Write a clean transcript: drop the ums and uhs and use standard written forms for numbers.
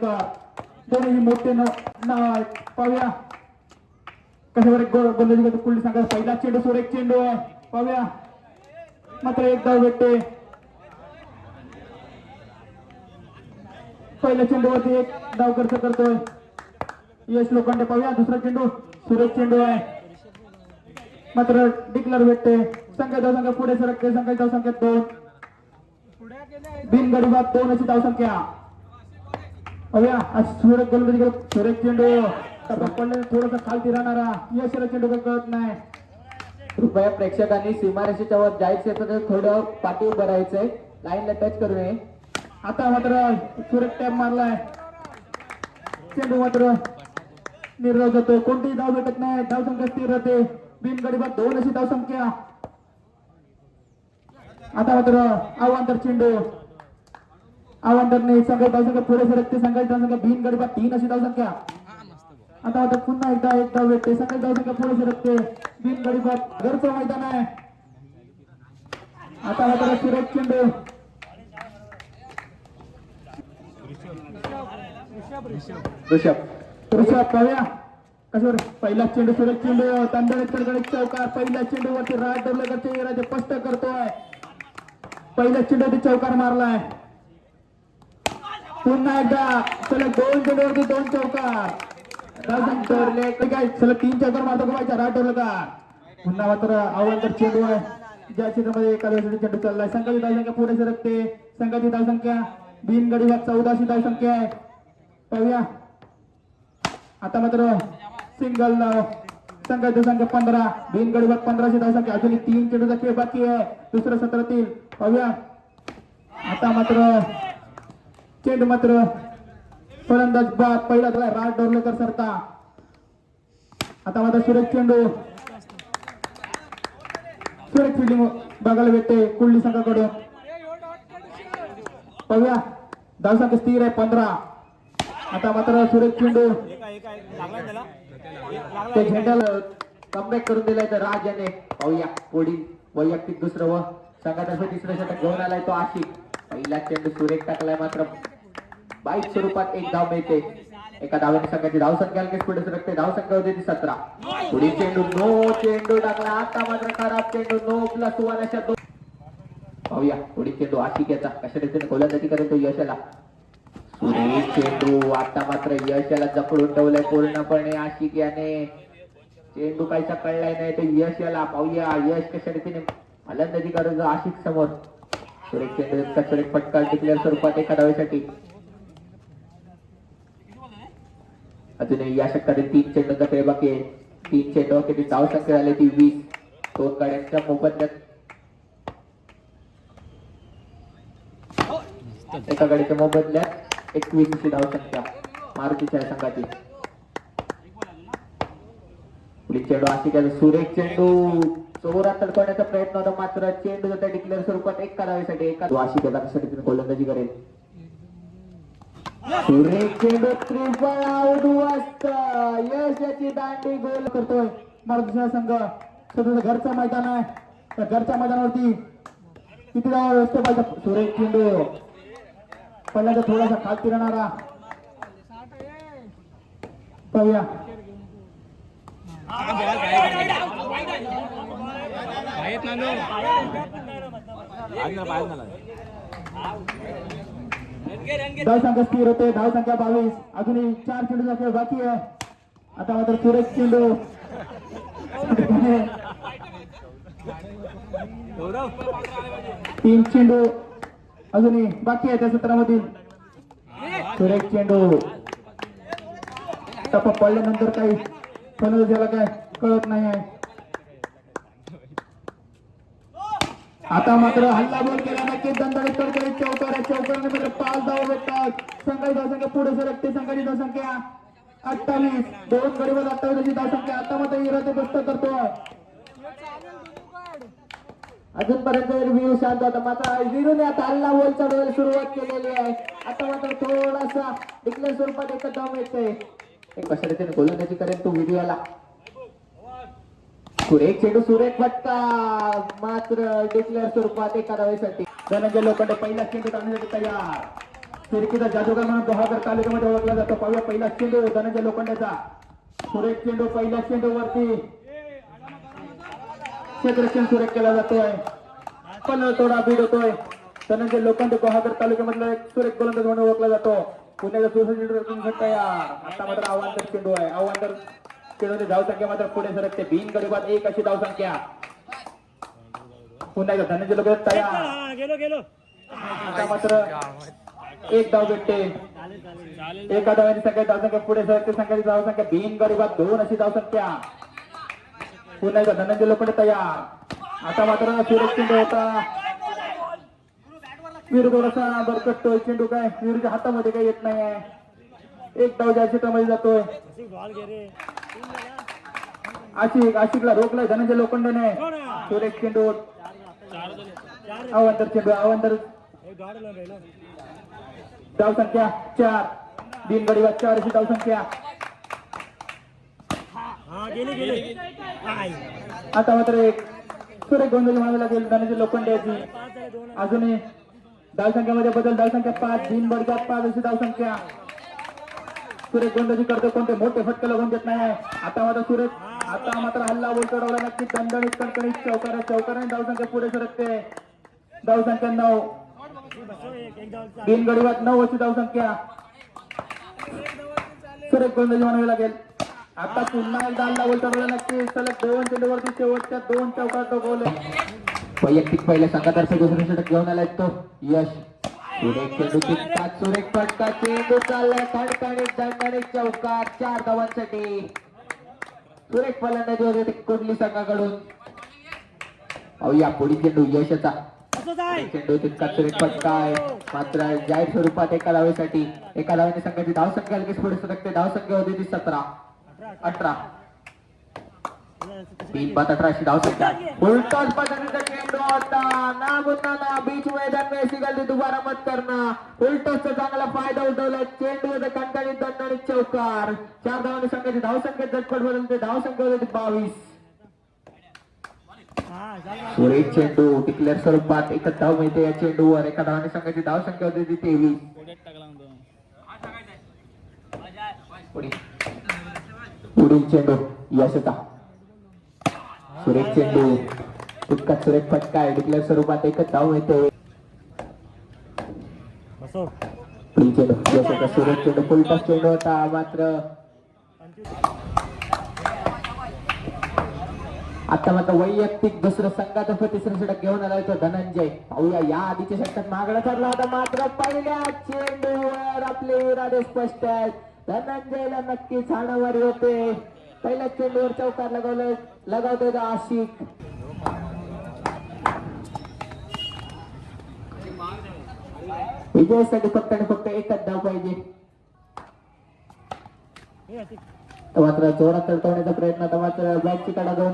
गोलेकर दोन्ही मोठे नाव आहे. पाहूया कशावर गोलंदाजी करतो कुल्ली संघ. पहिला चेंडू सुरेख चेंडू आहे. पाहूया मात्र एक धाव भेटते. पहिल्या चेंडूवरती एक धाव खर्च करतोय यश लोखंडे. पाहूया दुसरा चेंडू सुरेख चेंडू आहे मात्र डिक्लेअर भेटते. संख्या धावसंख्या पुढे सरकते. संख्या धावसंख्या 2. बिनगडी बाद 2 अशी धावसंख्या. पाहूया सुरेख गोलंदाजी सुरेख चेंडू पडले थोडासा खालती राहणारा यशला चेंडू कळत नाही. कृपया प्रेक्षकांनी सीमारेषेच्या वर जायचं थोडं पाठी उभं राहायचंय. लाईनला टच करू नये. आता मात्र सुरेख टॅप मारलाय. चेंडू मात्र निर्धाव जातो. कोणतीही धाव भेटत नाही. धावसंख्या स्थिर राहते. बिनगडी बाद 2 अशी धावसंख्या. आता मात्र अवांतर चेंडू अवांतरने संघ धावसंख्या पुढे सरकते. संघाची धावसंख्या बिनगडी बाद 3 अशी धावसंख्या. आता मात्र पुन्हा एकदा एक धाव भेटते. संघाची धावसंख्या पुढे सरकते. बिनगडी बाद घरचं मैदान आहे. आता मात्र सुरेख चेंडू ऋषभ पाहूया कशावर पहिला चेंडू सुरेख चेंडू तांदळेकरकडे चौकार. पहिल्या चेंडूवरती राज डोरलेकरचे इरादे स्पष्ट करतोय. पहिल्या चेंडूवरती चौकार मारलाय. पुन्हा एकदा सलग 2 चेंडूवरती 2 चौकार. काय सलग 3 चौकार मारतो का राज डोरलेकर. पुन्हा मात्र अवांतर चेंडू आहे ज्या क्षेत्रामध्ये एका दिवसाचा चेंडू चाललाय. संघाची धावसंख्या पुढे सरकते. संघाची धावसंख्या बिनगडी बाद 14 अशी धावसंख्या आहे. पाहूया आता मात्र सिंगल संघाची संख्या 15 बिनगडी बाद 15 धावसंख्या. अजून 3 चेंडूचा खेळ बाकी आहे दुसऱ्या सत्रातील. पाहूया आता मात्र चेंडू मात्र फलंदाज बाद पहिला राज डोरलेकर सरता. आता मात्र सुरेख चेंडू सुरेख फिल्डिंग बघायला भेटते कुल्ली संघाकडून. पाहूया धावसंख्या स्थिर आहे 15. आता मात्र सुरेख चेंडू ते झेंड्याला कमबॅक करून दिलाय तर राज याने. पाहूया पुढील वैयक्तिक दुसरं व संघातर्फे तिसरं षटक घेऊन आलाय तो आशिक. पहिला चेंडू सुरेख टाकलाय मात्र बाईक स्वरूपात एक धाव मिळते. एका धावेने संघाची धावसंख्या लगेच पुढे सरकते. धावसंख्या होती ती 17. पुढील चेंडू नो चेंडू टाकला. आता मात्र खराब चेंडू नो प्लस 1 अशा 2. पाहूया पुढील चेंडू आशिक याचा कशा रीतीने गोलंदाजी करतो यशला. सुरेख चेंडू आता मात्र यशला जपडून ठेवलंय पूर्णपणे आशिक याने. चेंडू काहीसा कळलाय नाही ते यश याला. पाहूया यश कशा रीतीने फलंदाजी करतो आशिक समोर. सुरेख चेंडू सुरेख फटका डिक्लेअर स्वरूपात एका धावेसाठी. अजूनही या षटकातील 3 चेंडूंचा खेळ बाकी आहे. 3 चेंडू किती धावसंख्या झाली ती 20. 2 गाड्यांच्या मोबदल्यात एका गाडीच्या मोबदल्यात 21 अशी धावसंख्या मारुतीच्या संघाची. पुढील चेंडू आशिक सुरेख चेंडू जोरात तडकवण्याचा प्रयत्न होता मात्र चेंडू जाता डिक्लेअर स्वरूपात एका धावेसाठी. एका आशिक यासाठी गोलंदाजी करेल. सुरेख चेंडू त्रिफळ आउट वाजत. यश याची दांडी गोल करतोय मारुतीचा संघ. स्वतःच घरचं मैदान आहे. त्या घरच्या मैदानावरती किती धावा व्यवस्था पाहिजे. सुरेख चेंडू पहिल्यांदा थोडासा खालती राहणारा. पाहूया धावसंख्या स्थिर होते. धावसंख्या 22. अजूनही 4 चेंडूचा खेळ बाकी आहे. आता मात्र सुरेख चेंडू 3 चेंडू अजूनही बाकी आहे त्या सत्रामधील. सुरेख चेंडू टप्पा पडल्यानंतर काही फलंदाजीला काय कळत नाही आहे. आता मात्र हल्ला बॉल केला नक्कीच दंडाळेकरकडे चौकार आहे. चौकारने मात्र 5 धावा भेटतात. संघाची धावसंख्या पुढे सरकते. संघाची धावसंख्या 28. 2 गडी बाद 28 अशी धावसंख्या. आता मात्र इरादे बस्त करतोय. अजूनपर्यंत व्ह्यू शांत होता मात्र विरूने आता हल्ला बॉल चढवायला सुरुवात केलेली आहे. आता मात्र थोडासा डिक्लेअर स्वरूपात एक धाव मिळते. एक कशा रीतीने गोलंदाजी करेल तो व्हिडिओला. सुरेख चेंडू सुरेख फटका मात्र डिक्लेअर स्वरूपात एका धावेसाठी. धनंजय लोखंडे पहिला चेंडू टाकण्यासाठी तयार. फिरकीचा जादूगार म्हणून गुहागर तालुक्यामध्ये ओळखला जातो. पाहूया पहिला चेंडू धनंजय लोखंडेचा. सुरेख चेंडू पहिल्या चेंडूवरती क्षेत्ररक्षण सुरेख केला जातोय. पण थोडा बीड होतोय. धनंजय लोखंडे गुहागर तालुक्यामधला एक सुरेख गोलंदाज म्हणून ओळखला जातो. पुण्याचा दुसरा चेंडू रचून तयार. आता मात्र आव्हानकर चेंडू आहे. आव्हानकर चेंडूची धावसंख्या मात्र पुढे सरकते. बिन गडीबाद 1 अशी धावसंख्या. पुन्हा एकदा धनंजय लोखंडे तयार. आता मात्र एक धाव भेटते. एका धावांची संख्या धावसंख्या पुढे सरकते. संख्याची धावसंख्या बिन गडीबाद 2 अशी धावसंख्या. पुन्हा एकदा धनंजय लोखंडे तयार. आता मात्र सुरेश चेंडू होता. वीर थोडासा बरकटतोय. चेंडू काय वीरच्या हातामध्ये काही येत नाही आहे. एक धाव ज्या क्षेत्रामध्ये जातोय. आशिकला रोखलाय धनंजय लोखंडेने. सुरेश चेंडू अवंतर चेंडू अवंतर धावसंख्या 4 बिन गडीबाद 4 अशी धावसंख्या. आता मात्र एक सुरेख गोंधळ म्हणावी लागेल धनंजय लोखंडेची. अजूनही धावसंख्येमध्ये बदल. धावसंख्या 5 बिन गडीबाद 5 अशी धावसंख्या. सुरेख गोंधळी करतो. कोणते मोठे फटके लागून देत नाही. आता मात्र हल्ला बोल चढवला नक्की. दणदणीत कणकणीत चौकाराने धावसंख्या पुढे सरकते. धावसंख्या 9 बिन गडीबाद 9 अशी धावसंख्या. सुरेख गोंधळी म्हणावी लागेल. आता पुन्हा एकदा हल्ला बोल चढवला नक्की. सलग 2 चेंडूवरती शेवटच्या 2 चौकार टोकवले. वैयक्तिक पहिल्या संघातर्फे दुसऱ्या षटक घेऊन आलाय तो यश. सुरेख चेंडू तितकाच सुरेख फटका. चेंडू चाललाय खणखणीत दणदणीत चौकार. 4 धावांसाठी. सुरेख फलंदाजी होते कुंडली संघाकडून. पाहूया पुढील चेंडू यशचा. चेंडू तितकाच सुरेख फटका आहे. मात्र जाहीर स्वरूपात एका धावेसाठी. एका धावेने संघाची धावसंख्या लगेच पुढे सरकते. धावसंख्या होती ती 18. बिन बाद 18 अशी धावसंख्या. उलटाच पद्धतीचा चेंडू होता. ना गुन्हा बीच मैदान में ऐसी गलती दोबारा मत करना. उलटोचा चांगला फायदा उठवला. चेंडू होते कणकणीत दणदणीत चौकार. 4 धावांनी संघाची धावसंख्या झटपट बदलते. धावसंख्या होती 22. सुरेख चेंडू टिक्लेअर स्वरूपात एकच धाव मिळते या चेंडूवर. एका धावाने संघाची धावसंख्या होती ती 23. पुढील चेंडू यशचा. सुरेख चेंडू तितकाच सुरेख फटका आहे. टिक्लेअर स्वरूपात एकच धाव मिळते. पुढील चेंडू यशचा. सुरेख चेंडू फुलटॉस चेंडू होता. मात्र आता मात्र वैयक्तिक दुसरं संघातर्फे तिसरं षटक घेऊन आलाय तो धनंजय. पाहूया या आधीच्या षटकात मागणा ठरला होता. मात्र पहिल्या चेंडूवर आपले इरादे स्पष्ट आहेत. धनंजयला नक्कीच हाणामारी होते. पहिल्या चेंडूवर चौकार लगावतोय आशिक. विजयासाठी फक्त आणि फक्त एकच धाव पाहिजे. मात्र जोरात तडकवण्याचा प्रयत्न. मात्र बॅटची कडा जाऊन